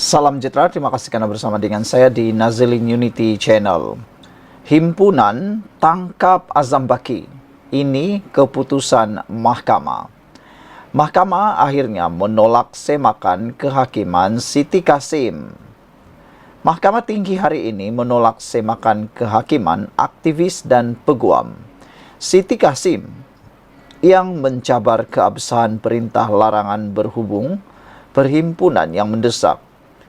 Salam sejahtera, terima kasih karena bersama dengan saya di Nazilin Unity Channel. Himpunan tangkap Azam Baki. Ini keputusan mahkamah. Mahkamah akhirnya menolak semakan kehakiman Siti Kasim. Mahkamah Tinggi hari ini menolak semakan kehakiman aktivis dan peguam Siti Kasim yang mencabar keabsahan perintah larangan berhubung perhimpunan yang mendesak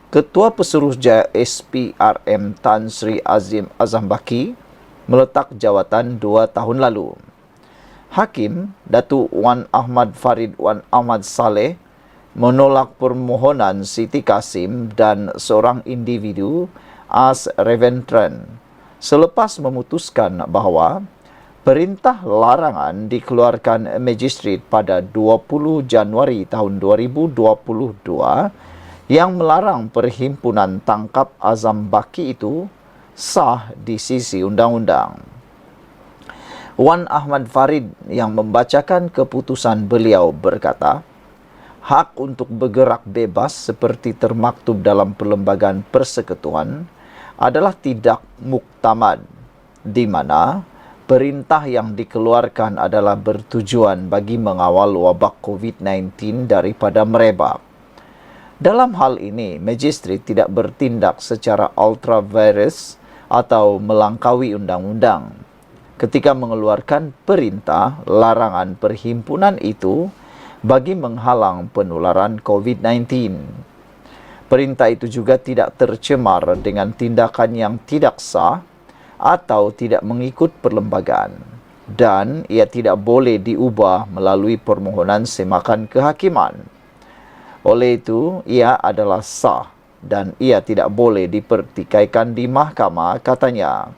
Ketua Pesuruhjaya SPRM Tan Sri Azam Baki meletak jawatan 2 tahun lalu. Hakim Datuk Wan Ahmad Farid Wan Ahmad Saleh menolak permohonan Siti Kasim dan seorang individu As Reventran selepas memutuskan bahawa perintah larangan dikeluarkan Magistrat pada 20 Januari tahun 2022 yang melarang perhimpunan tangkap Azam Baki itu sah di sisi undang-undang. Wan Ahmad Farid yang membacakan keputusan beliau berkata, hak untuk bergerak bebas seperti termaktub dalam Perlembagaan Persekutuan adalah tidak muktamad, di mana perintah yang dikeluarkan adalah bertujuan bagi mengawal wabak COVID-19 daripada merebak. Dalam hal ini, Magistrat tidak bertindak secara ultra-virus atau melangkaui undang-undang ketika mengeluarkan perintah larangan perhimpunan itu bagi menghalang penularan COVID-19. Perintah itu juga tidak tercemar dengan tindakan yang tidak sah atau tidak mengikut perlembagaan, dan ia tidak boleh diubah melalui permohonan semakan kehakiman. Oleh itu, ia adalah sah dan ia tidak boleh dipertikaikan di mahkamah, katanya.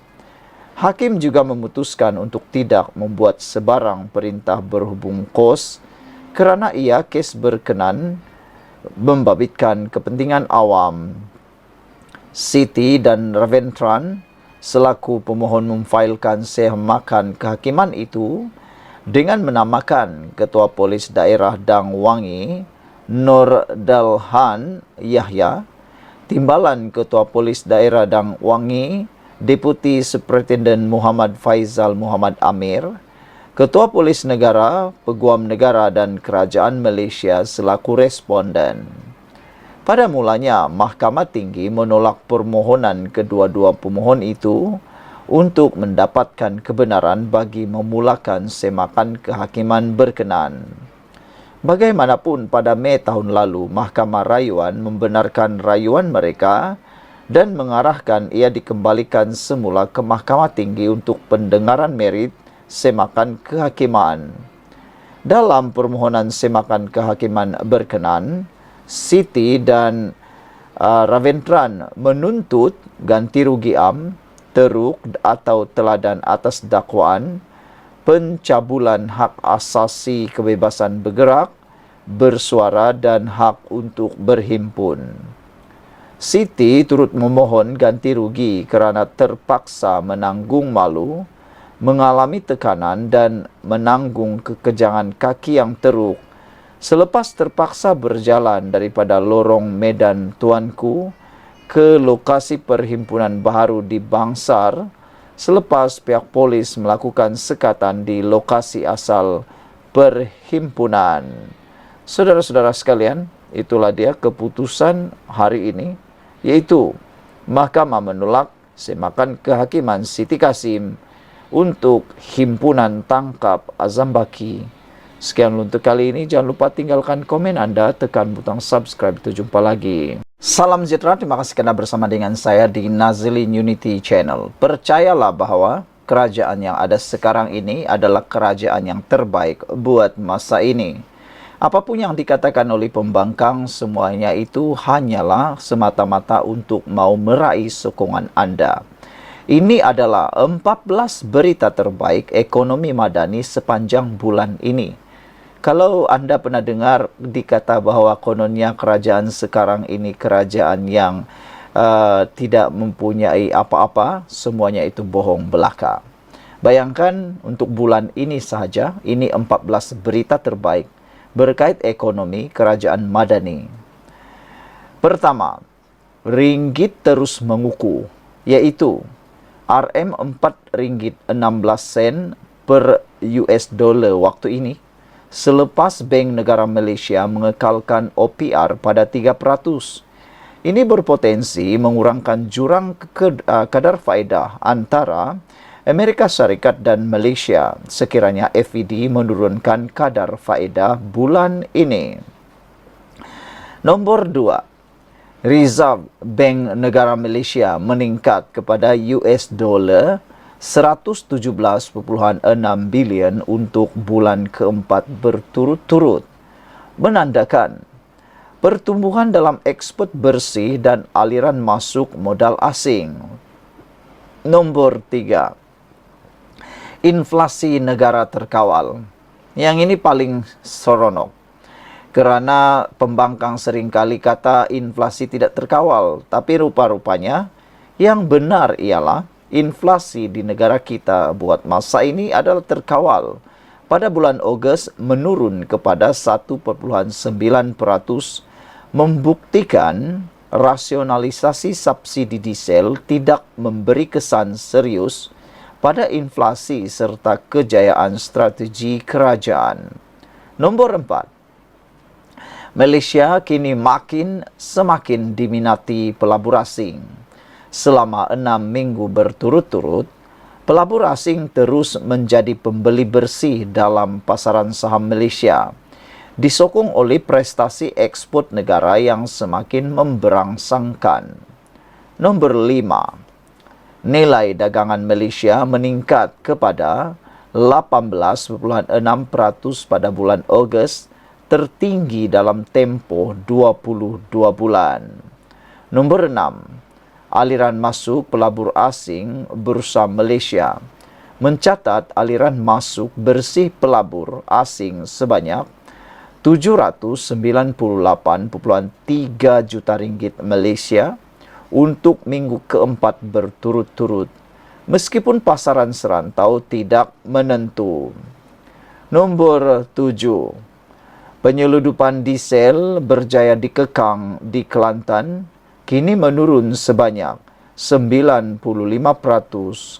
Hakim juga memutuskan untuk tidak membuat sebarang perintah berhubung kos kerana ia kes berkenan membabitkan kepentingan awam. Siti dan Reventran selaku pemohon memfailkan semakan kehakiman itu dengan menamakan Ketua Polis Daerah Dang Wangi Nur Dalhan Yahya, Timbalan Ketua Polis Daerah Dang Wangi Deputi Superintendent Muhammad Faizal Muhammad Amir, Ketua Polis Negara, Peguam Negara dan Kerajaan Malaysia selaku responden. Pada mulanya, Mahkamah Tinggi menolak permohonan kedua-dua pemohon itu untuk mendapatkan kebenaran bagi memulakan semakan kehakiman berkenan. Bagaimanapun, pada Mei tahun lalu, Mahkamah Rayuan membenarkan rayuan mereka dan mengarahkan ia dikembalikan semula ke Mahkamah Tinggi untuk pendengaran merit semakan kehakiman. Dalam permohonan semakan kehakiman berkenan, Siti dan Reventran menuntut ganti rugi teruk atau teladan atas dakwaan, pencabulan hak asasi kebebasan bergerak, bersuara dan hak untuk berhimpun. Siti turut memohon ganti rugi kerana terpaksa menanggung malu, mengalami tekanan dan menanggung kekejangan kaki yang teruk selepas terpaksa berjalan daripada lorong Medan Tuanku ke lokasi perhimpunan baharu di Bangsar selepas pihak polis melakukan sekatan di lokasi asal perhimpunan. Saudara-saudara sekalian, itulah dia keputusan hari ini, yaitu Mahkamah menolak semakan kehakiman Siti Kasim untuk himpunan tangkap Azam Baki. Sekian untuk kali ini, jangan lupa tinggalkan komen Anda, tekan butang subscribe. Kita jumpa lagi. Salam sejahtera, terima kasih kerana bersama dengan saya di Nazilin Unity Channel. Percayalah bahawa kerajaan yang ada sekarang ini adalah kerajaan yang terbaik buat masa ini. Apapun yang dikatakan oleh pembangkang, semuanya itu hanyalah semata-mata untuk mau meraih sokongan Anda. Ini adalah 14 berita terbaik ekonomi madani sepanjang bulan ini. Kalau anda pernah dengar dikata bahawa kononnya kerajaan sekarang ini kerajaan yang tidak mempunyai apa-apa, semuanya itu bohong belaka. Bayangkan untuk bulan ini sahaja, ini 14 berita terbaik berkait ekonomi kerajaan madani. Pertama, ringgit terus mengukuh, iaitu RM4.16 per US dollar waktu ini, selepas Bank Negara Malaysia mengekalkan OPR pada 3%. Ini berpotensi mengurangkan jurang kadar faedah antara Amerika Syarikat dan Malaysia sekiranya FED menurunkan kadar faedah bulan ini. Nombor 2, Reserve Bank Negara Malaysia meningkat kepada US dollar 117.6 bilion untuk bulan keempat berturut-turut, menandakan pertumbuhan dalam ekspor bersih dan aliran masuk modal asing. Nombor 3, inflasi negara terkawal. Yang ini paling seronok, kerana pembangkang seringkali kata inflasi tidak terkawal, tapi rupa-rupanya yang benar ialah inflasi di negara kita buat masa ini adalah terkawal. Pada bulan Ogos menurun kepada 1.9%, membuktikan rasionalisasi subsidi diesel tidak memberi kesan serius pada inflasi serta kejayaan strategi kerajaan. Nombor 4, Malaysia kini semakin diminati pelabur asing. Selama 6 minggu berturut-turut, pelabur asing terus menjadi pembeli bersih dalam pasaran saham Malaysia, disokong oleh prestasi ekspor negara yang semakin memberangsangkan. Nombor 5, nilai dagangan Malaysia meningkat kepada 18.6% pada bulan Ogos, tertinggi dalam tempoh 22 bulan. Nombor 6, aliran masuk pelabur asing Bursa Malaysia mencatat aliran masuk bersih pelabur asing sebanyak 798.3 juta ringgit Malaysia untuk minggu keempat berturut-turut, meskipun pasaran serantau tidak menentu. Nombor 7, penyeludupan diesel berjaya dikekang di Kelantan, kini menurun sebanyak 95%,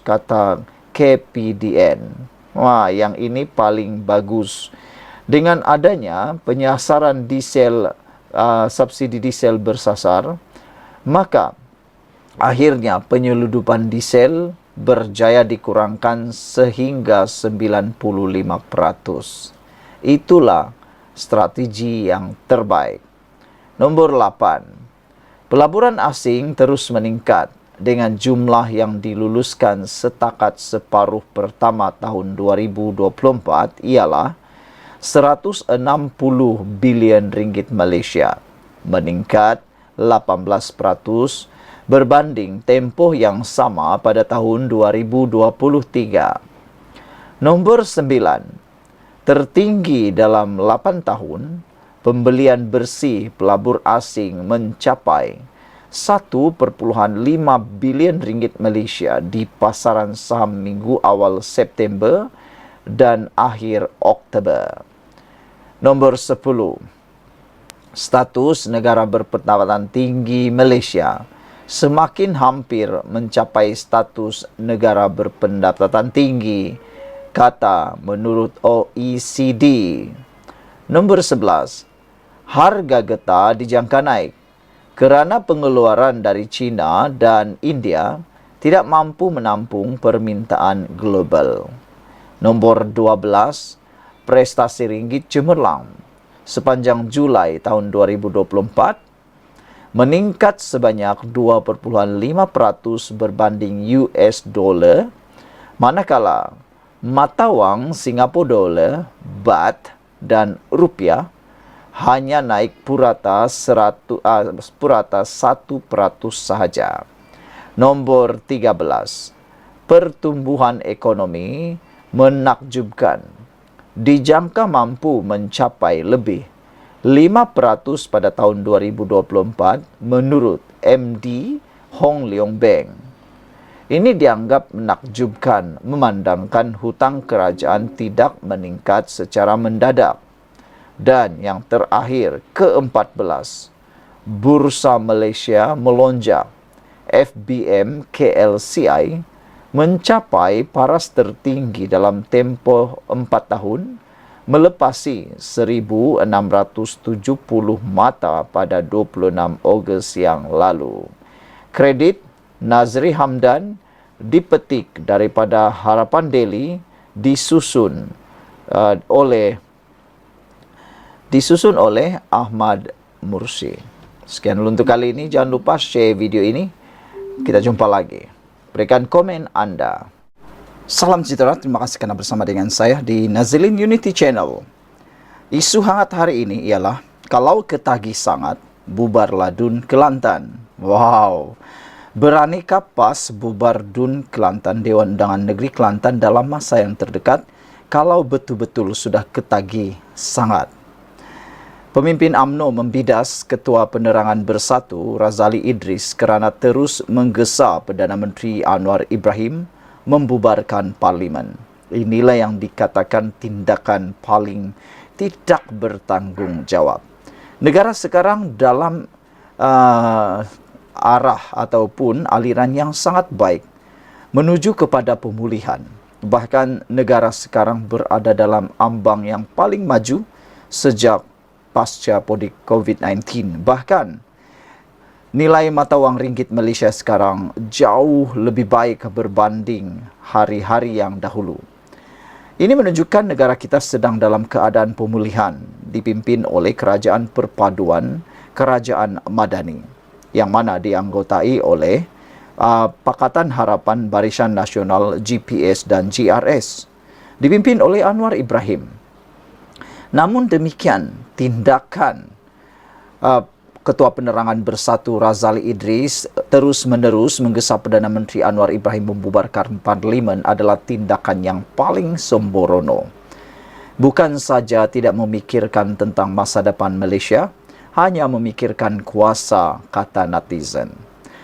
kata KPDN. Wah, yang ini paling bagus. Dengan adanya penyasaran diesel, subsidi diesel bersasar, maka akhirnya penyeludupan diesel berjaya dikurangkan sehingga 95%. Itulah strategi yang terbaik. Nombor 8, pelaburan asing terus meningkat dengan jumlah yang diluluskan setakat separuh pertama tahun 2024 ialah 160 bilion ringgit Malaysia, meningkat 18% berbanding tempoh yang sama pada tahun 2023. Nombor 9, tertinggi dalam 8 tahun, pembelian bersih pelabur asing mencapai 1.5 bilion ringgit Malaysia di pasaran saham minggu awal September dan akhir Oktober. Nombor 10, status negara berpendapatan tinggi Malaysia semakin hampir mencapai status negara berpendapatan tinggi, kata menurut OECD. Nombor 11, harga getah dijangka naik kerana pengeluaran dari China dan India tidak mampu menampung permintaan global. Nombor 12, prestasi ringgit cemerlang sepanjang Julai tahun 2024 meningkat sebanyak 2.5% berbanding US dollar, manakala mata wang Singapura dollar, baht dan rupiah hanya naik purata 1% sahaja. Nombor 13, pertumbuhan ekonomi menakjubkan, dijangka mampu mencapai lebih 5% pada tahun 2024 menurut MD Hong Leong Bank. Ini dianggap menakjubkan memandangkan hutang kerajaan tidak meningkat secara mendadak. Dan yang terakhir, ke-14, Bursa Malaysia melonjak. FBM KLCI mencapai paras tertinggi dalam tempoh 4 tahun, melepasi 1,670 mata pada 26 Ogos yang lalu. Kredit Nazri Hamdan dipetik daripada Harapan Daily, disusun oleh Ahmad Mursi. Sekian dulu untuk kali ini. Jangan lupa share video ini. Kita jumpa lagi. Berikan komen Anda. Salam sejahtera. Terima kasih kerana bersama dengan saya di Nazilin Unity Channel. Isu hangat hari ini ialah kalau ketagih sangat, bubarlah Dun Kelantan. Wow. Beranikah PAS bubar Dun Kelantan, Dewan Undangan Negeri Kelantan dalam masa yang terdekat kalau betul-betul sudah ketagih sangat? Pemimpin UMNO membidas Ketua Penerangan Bersatu Razali Idris kerana terus menggesa Perdana Menteri Anwar Ibrahim membubarkan Parlimen. Inilah yang dikatakan tindakan paling tidak bertanggungjawab. Negara sekarang dalam arah ataupun aliran yang sangat baik menuju kepada pemulihan. Bahkan negara sekarang berada dalam ambang yang paling maju sejak pasca COVID-19. Bahkan nilai mata wang ringgit Malaysia sekarang jauh lebih baik berbanding hari-hari yang dahulu. Ini menunjukkan negara kita sedang dalam keadaan pemulihan dipimpin oleh Kerajaan Perpaduan Kerajaan Madani yang mana dianggotai oleh Pakatan Harapan Barisan Nasional GPS dan GRS dipimpin oleh Anwar Ibrahim. Namun demikian, tindakan Ketua Penerangan Bersatu Razali Idris terus-menerus menggesa Perdana Menteri Anwar Ibrahim membubarkan Parlimen adalah tindakan yang paling sembrono. Bukan saja tidak memikirkan tentang masa depan Malaysia, hanya memikirkan kuasa, kata netizen.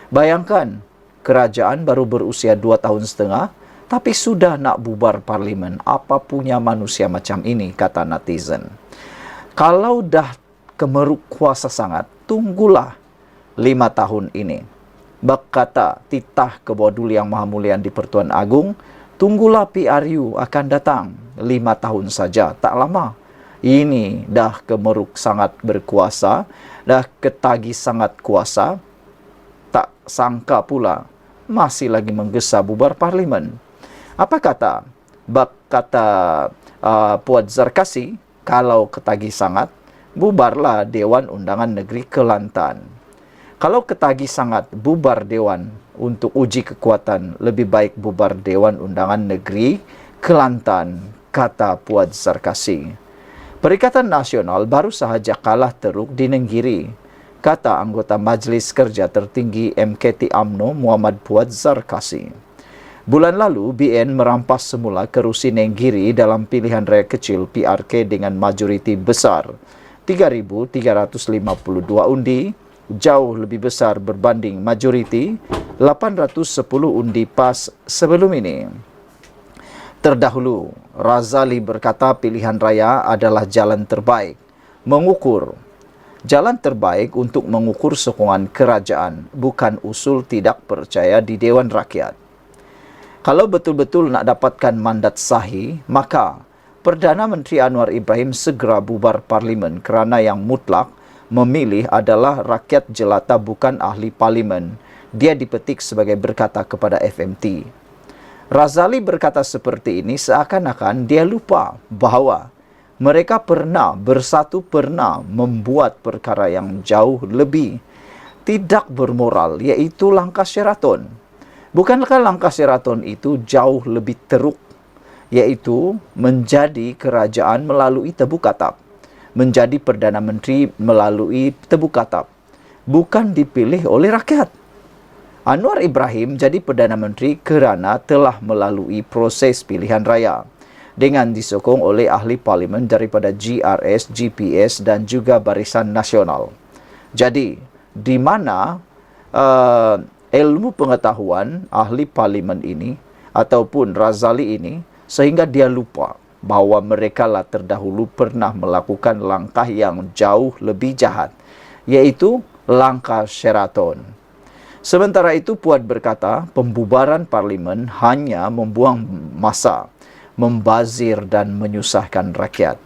Bayangkan, kerajaan baru berusia 2 tahun setengah, tapi sudah nak bubar Parlimen. Apa punya manusia macam ini, kata netizen. Kalau dah kemeruk kuasa sangat, tunggulah 5 tahun ini. Berkata titah Kebawah Yang Maha Mulia di Pertuan Agong, tunggulah PRU akan datang 5 tahun saja, tak lama. Ini dah kemeruk sangat berkuasa, dah ketagih sangat kuasa, tak sangka pula masih lagi menggesa bubar Parlimen. Apa kata? Kata Puan Zarkasi, kalau ketagih sangat, bubarlah Dewan Undangan Negeri Kelantan. Kalau ketagih sangat, bubar Dewan untuk uji kekuatan, lebih baik bubar Dewan Undangan Negeri Kelantan, kata Puan Zarkasi. Perikatan Nasional baru sahaja kalah teruk di Nenggiri, kata anggota Majlis Kerja Tertinggi MKT UMNO Muhammad Puan Zarkasi. Bulan lalu, BN merampas semula kerusi Nenggiri dalam pilihan raya kecil PRK dengan majoriti besar 3,352 undi, jauh lebih besar berbanding majoriti 810 undi PAS sebelum ini. Terdahulu, Razali berkata pilihan raya adalah jalan terbaik untuk mengukur sokongan kerajaan, bukan usul tidak percaya di Dewan Rakyat. Kalau betul-betul nak dapatkan mandat sahih, maka Perdana Menteri Anwar Ibrahim segera bubar Parlimen kerana yang mutlak memilih adalah rakyat jelata, bukan ahli Parlimen. Dia dipetik sebagai berkata kepada FMT. Razali berkata seperti ini seakan-akan dia lupa bahawa mereka pernah membuat perkara yang jauh lebih tidak bermoral, iaitu langkah Sheraton. Bukankah langkah Sheraton itu jauh lebih teruk, iaitu menjadi kerajaan melalui tebuk atap, menjadi Perdana Menteri melalui tebuk atap, bukan dipilih oleh rakyat. Anwar Ibrahim jadi Perdana Menteri kerana telah melalui proses pilihan raya dengan disokong oleh ahli Parlimen daripada GRS, GPS dan juga Barisan Nasional. Jadi, di mana ilmu pengetahuan ahli Parlimen ini ataupun Razali ini sehingga dia lupa bahawa mereka terdahulu pernah melakukan langkah yang jauh lebih jahat, iaitu langkah Sheraton. Sementara itu, Puat berkata, pembubaran parlimen hanya membuang masa, membazir dan menyusahkan rakyat.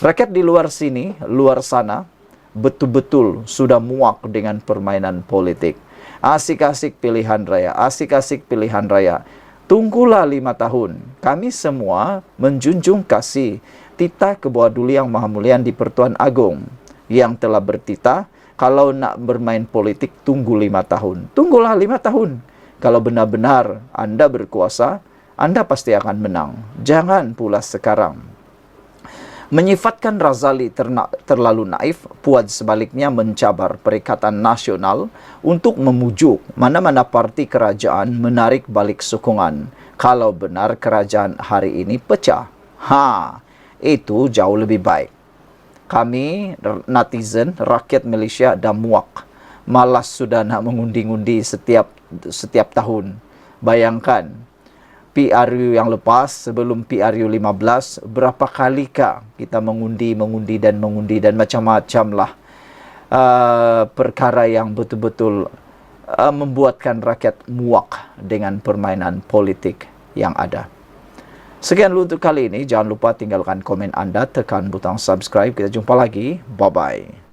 Rakyat di luar sini, luar sana, betul-betul sudah muak dengan permainan politik. Asik-asik pilihan raya, asik-asik pilihan raya. Tunggulah 5 tahun. Kami semua menjunjung kasih titah kebawa duli yang Maha Muliaan di Pertuan Agong yang telah bertitah, kalau nak bermain politik, tunggu 5 tahun. Tunggulah 5 tahun. Kalau benar-benar Anda berkuasa, Anda pasti akan menang. Jangan pula sekarang. Menyifatkan Razali terlalu naif, Puat sebaliknya mencabar Perikatan Nasional untuk memujuk mana-mana parti kerajaan menarik balik sokongan kalau benar kerajaan hari ini pecah. Itu jauh lebih baik. Kami, netizen, rakyat Malaysia dah muak. Malas sudah nak mengundi-ngundi setiap tahun. Bayangkan, PRU yang lepas, sebelum PRU 15, berapa kalikah kita mengundi dan macam-macam lah perkara yang betul-betul membuatkan rakyat muak dengan permainan politik yang ada. Sekian dulu untuk kali ini. Jangan lupa tinggalkan komen anda, tekan butang subscribe. Kita jumpa lagi. Bye-bye.